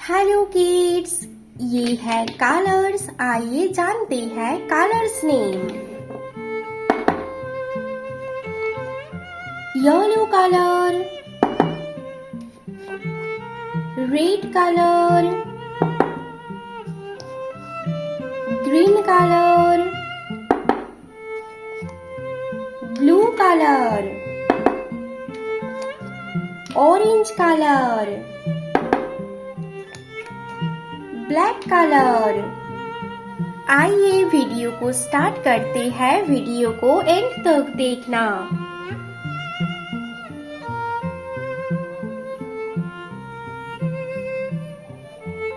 Hello kids, ये है colours. आइए जानते हैं colours name. Yellow colour, red colour, green colour, blue colour, orange colour, black colour. आइए वीडियो को स्टार्ट करते हैं। वीडियो को एंड तक देखना।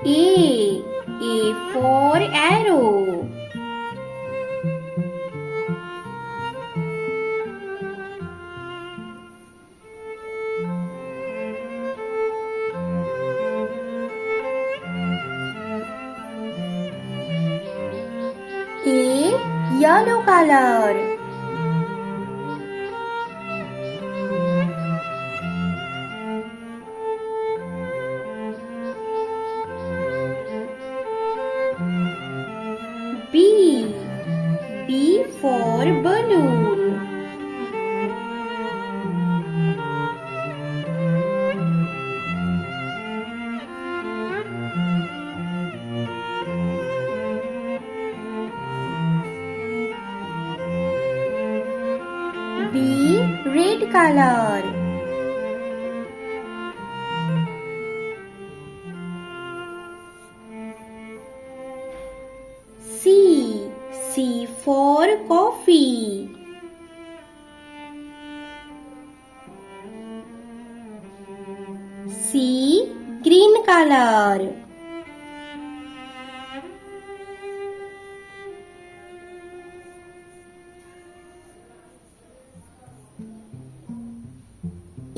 A for arrow. A yellow color. B for balloon. B red color. C for coffee. C green color.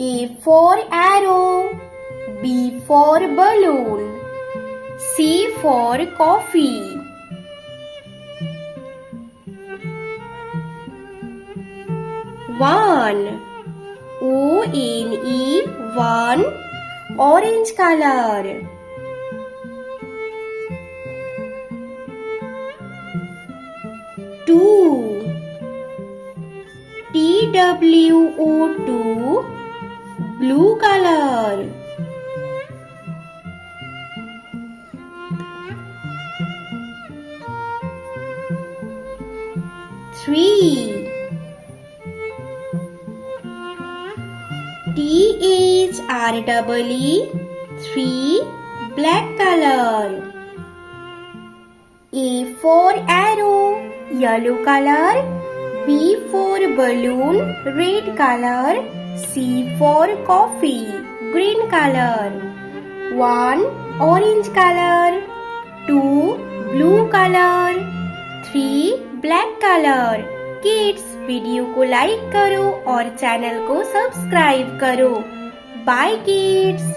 A for arrow. B for balloon. C for coffee. One. O-N-E, one, orange color. Two. T-W-O, two, blue color. Three. T-H-R-E-E, three, black color. A for arrow, yellow color. B for balloon, red color. C for coffee, green color. 1 orange color. 2 blue color. 3 black color. Kids, video को like करो और channel को subscribe करो। Bye kids.